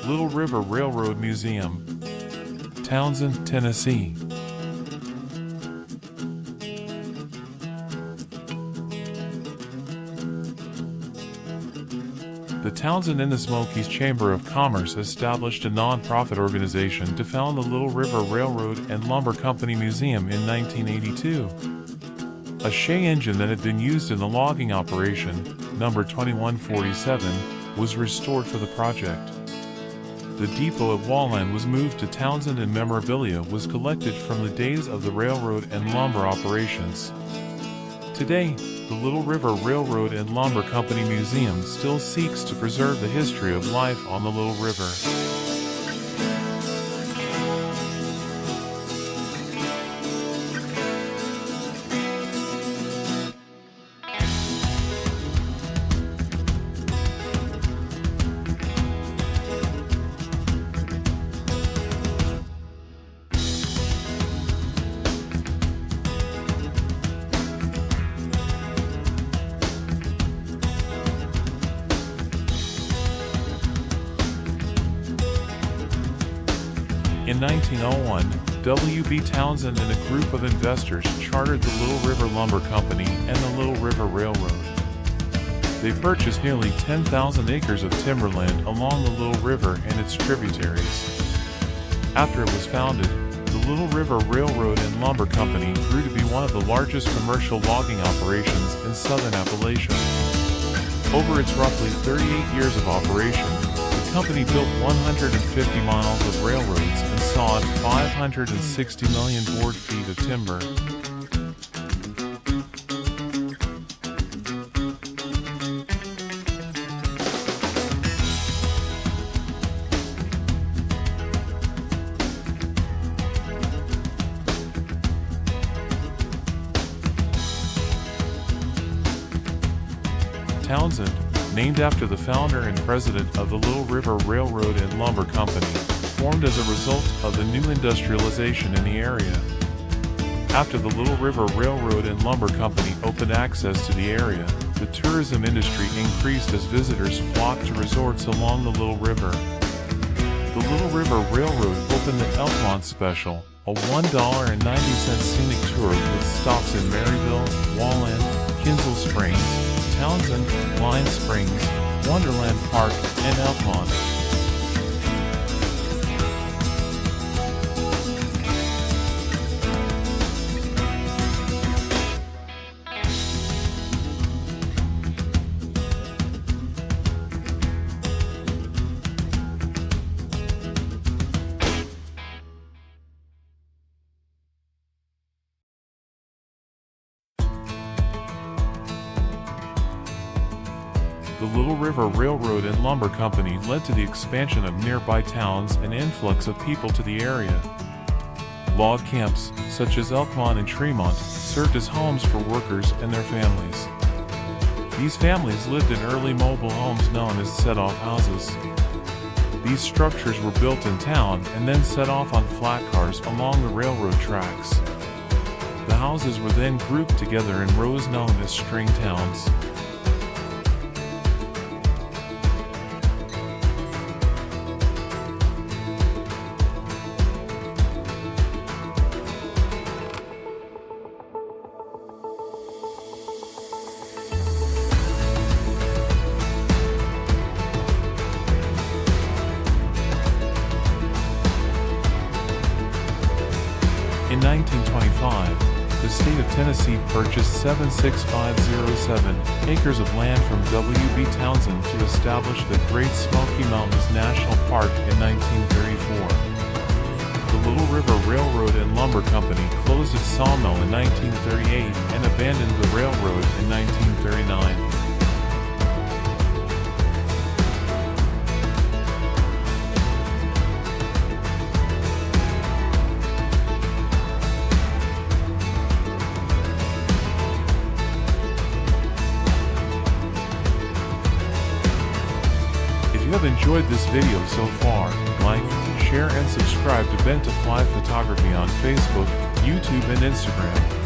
Little River Railroad Museum, Townsend, Tennessee. The Townsend and the Smokies Chamber of Commerce established a non-profit organization to found the Little River Railroad and Lumber Company Museum in 1982. A Shea engine that had been used in the logging operation, number 2147, was restored for the project. The depot at Walland was moved to Townsend and memorabilia was collected from the days of the railroad and lumber operations. Today, the Little River Railroad and Lumber Company Museum still seeks to preserve the history of life on the Little River. In 1901, W.B. Townsend and a group of investors chartered the Little River Lumber Company and the Little River Railroad. They purchased nearly 10,000 acres of timberland along the Little River and its tributaries. After it was founded, the Little River Railroad and Lumber Company grew to be one of the largest commercial logging operations in southern Appalachia. Over its roughly 38 years of operation, the company built 150 miles of railroads and sawed 560 million board feet of timber. Townsend, named after the founder and president of the Little River Railroad and Lumber Company, formed as a result of the new industrialization in the area. After the Little River Railroad and Lumber Company opened access to the area, the tourism industry increased as visitors flocked to resorts along the Little River. The Little River Railroad opened the Elkmont Special, a $1.90 scenic tour with stops in Maryville, Walland, Kinsel Springs, Townsend, Line Springs, Wonderland Park, and Elkmont. The Little River Railroad and Lumber Company led to the expansion of nearby towns and influx of people to the area. Log camps, such as Elkmont and Tremont, served as homes for workers and their families. These families lived in early mobile homes known as set-off houses. These structures were built in town and then set off on flatcars along the railroad tracks. The houses were then grouped together in rows known as string towns. In 1925, the state of Tennessee purchased 76507 acres of land from W.B. Townsend to establish the Great Smoky Mountains National Park in 1934. The Little River Railroad and Lumber Company closed its sawmill in 1938 and abandoned the railroad in 1939. If you have enjoyed this video so far, like, share and subscribe to Bent to Fly Photography on Facebook, YouTube and Instagram.